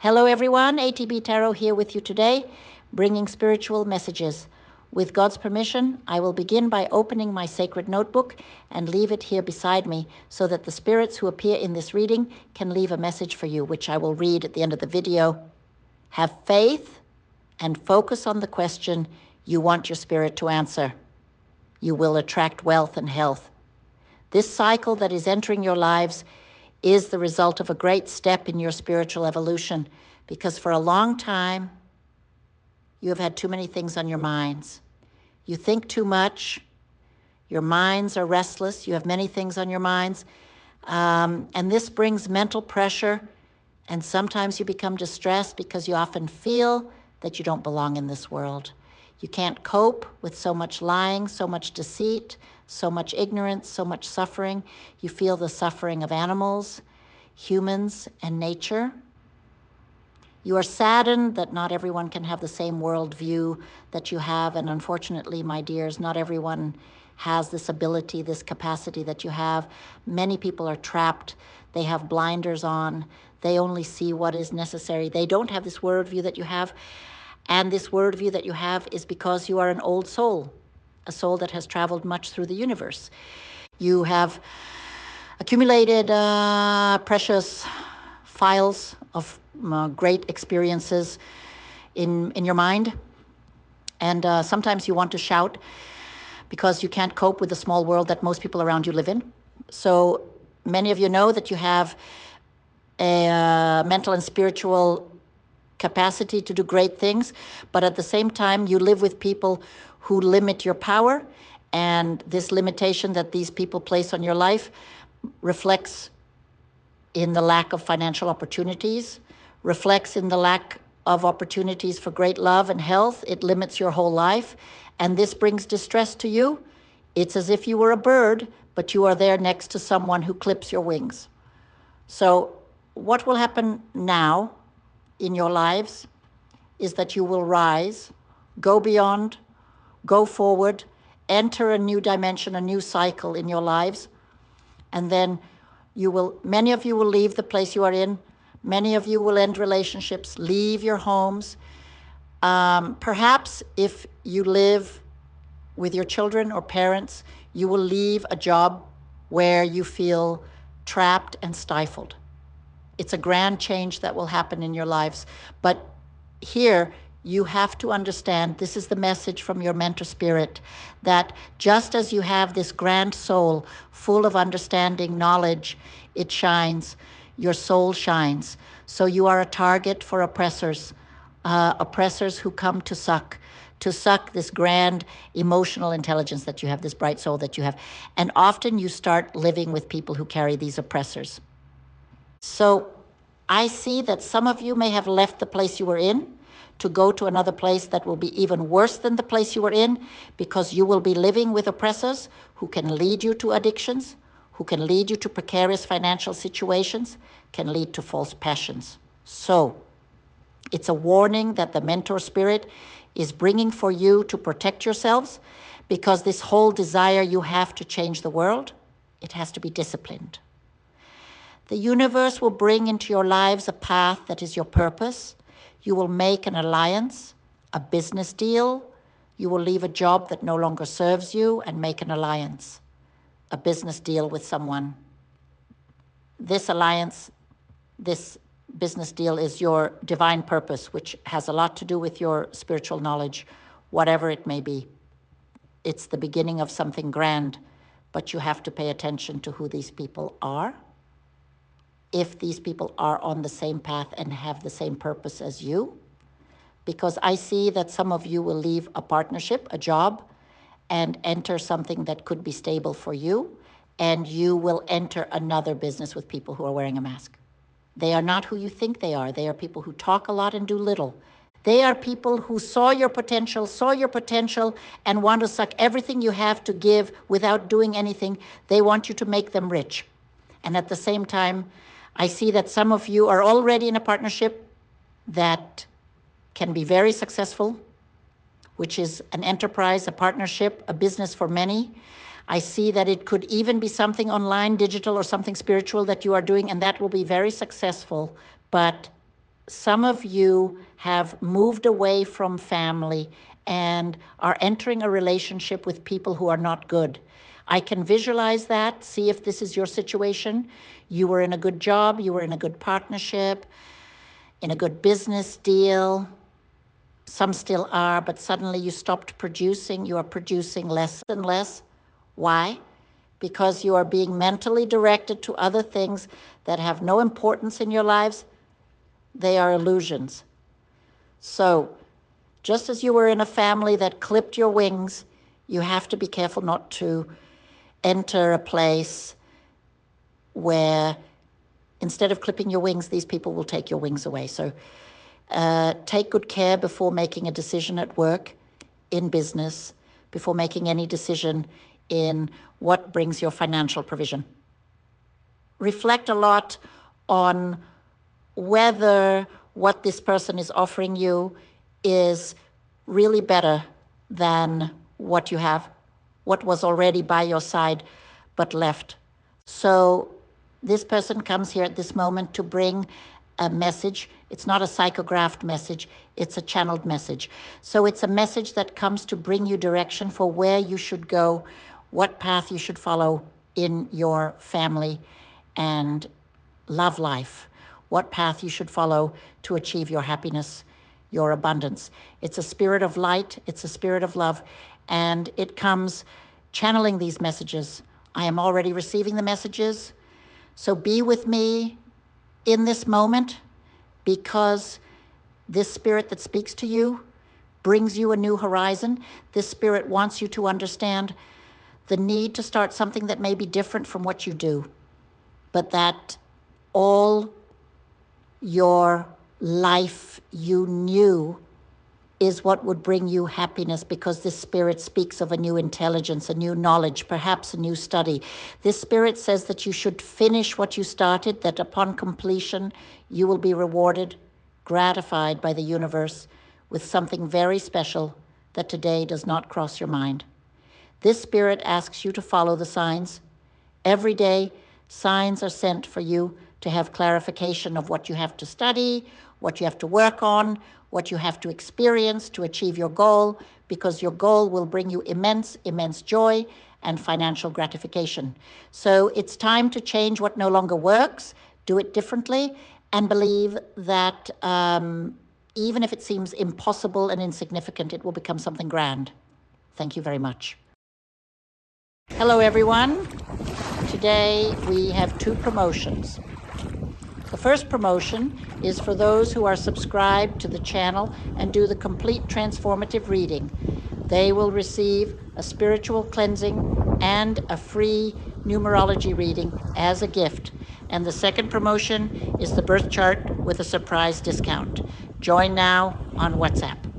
Hello everyone, ATB Tarot here with you today, bringing spiritual messages. With God's permission, I will begin by opening my sacred notebook and leave it here beside me so that the spirits who appear in this reading can leave a message for you, which I will read at the end of the video. Have faith and focus on the question you want your spirit to answer. You will attract wealth and health. This cycle that is entering your lives is the result of a great step in your spiritual evolution, because for a long time, you have had too many things on your minds. You think too much, your minds are restless, you have many things on your minds, and this brings mental pressure, and sometimes you become distressed because you often feel that you don't belong in this world. You can't cope with so much lying, so much deceit, so much ignorance, so much suffering. You feel the suffering of animals, humans, and nature. You are saddened that not everyone can have the same worldview that you have, and unfortunately, my dears, not everyone has this ability, this capacity that you have. Many people are trapped. They have blinders on. They only see what is necessary. They don't have this worldview that you have. And this worldview that you have is because you are an old soul, a soul that has traveled much through the universe. You have accumulated precious files of great experiences in your mind. And sometimes you want to shout because you can't cope with the small world that most people around you live in. So many of you know that you have a mental and spiritual capacity to do great things, but at the same time, you live with people who limit your power, and this limitation that these people place on your life reflects in the lack of financial opportunities, reflects in the lack of opportunities for great love and health. It limits your whole life, and this brings distress to you. It's as if you were a bird, but you are there next to someone who clips your wings. So what will happen now in your lives is that you will rise, go beyond, go forward, enter a new dimension, a new cycle in your lives, and then many of you will leave the place you are in. Many of you will end relationships, leave your homes. Perhaps if you live with your children or parents, you will leave a job where you feel trapped and stifled. It's a grand change that will happen in your lives. But here, you have to understand, this is the message from your mentor spirit, that just as you have this grand soul full of understanding, knowledge, it shines, your soul shines. So you are a target for oppressors who come to suck this grand emotional intelligence that you have, this bright soul that you have. And often you start living with people who carry these oppressors. So I see that some of you may have left the place you were in to go to another place that will be even worse than the place you were in, because you will be living with oppressors who can lead you to addictions, who can lead you to precarious financial situations, can lead to false passions. So it's a warning that the mentor spirit is bringing for you to protect yourselves, because this whole desire you have to change the world, it has to be disciplined. The universe will bring into your lives a path that is your purpose. You will make an alliance, a business deal. You will leave a job that no longer serves you and make an alliance, a business deal with someone. This alliance, this business deal is your divine purpose, which has a lot to do with your spiritual knowledge, whatever it may be. It's the beginning of something grand, but you have to pay attention to who these people are. If these people are on the same path and have the same purpose as you, because I see that some of you will leave a partnership, a job, and enter something that could be stable for you, and you will enter another business with people who are wearing a mask. They are not who you think they are. They are people who talk a lot and do little. They are people who saw your potential, and want to suck everything you have to give without doing anything. They want you to make them rich. And at the same time, I see that some of you are already in a partnership that can be very successful, which is an enterprise, a partnership, a business for many. I see that it could even be something online, digital, or something spiritual that you are doing, and that will be very successful. But some of you have moved away from family and are entering a relationship with people who are not good. I can visualize that, see if this is your situation. You were in a good job, you were in a good partnership, in a good business deal. Some still are, but suddenly you stopped producing. You are producing less and less. Why? Because you are being mentally directed to other things that have no importance in your lives. They are illusions. So, just as you were in a family that clipped your wings, you have to be careful not to enter a place where instead of clipping your wings, these people will take your wings away. So take good care before making a decision at work, in business, before making any decision in what brings your financial provision. Reflect a lot on whether what this person is offering you is really better than what you have, what was already by your side but left. So this person comes here at this moment to bring a message. It's not a psychographed message, it's a channeled message. So it's a message that comes to bring you direction for where you should go, what path you should follow in your family and love life, what path you should follow to achieve your happiness, your abundance. It's a spirit of light, it's a spirit of love, and it comes channeling these messages. I am already receiving the messages. So be with me in this moment, because this spirit that speaks to you brings you a new horizon. This spirit wants you to understand the need to start something that may be different from what you do, but that all your life you knew is what would bring you happiness, because this spirit speaks of a new intelligence, a new knowledge, perhaps a new study. This spirit says that you should finish what you started, that upon completion, you will be rewarded, gratified by the universe with something very special that today does not cross your mind. This spirit asks you to follow the signs. Every day, signs are sent for you to have clarification of what you have to study, what you have to work on, what you have to experience to achieve your goal, because your goal will bring you immense, immense joy and financial gratification. So it's time to change what no longer works, do it differently, and believe that even if it seems impossible and insignificant, it will become something grand. Thank you very much. Hello, everyone. Today we have two promotions. The first promotion is for those who are subscribed to the channel and do the complete transformative reading. They will receive a spiritual cleansing and a free numerology reading as a gift. And the second promotion is the birth chart with a surprise discount. Join now on WhatsApp.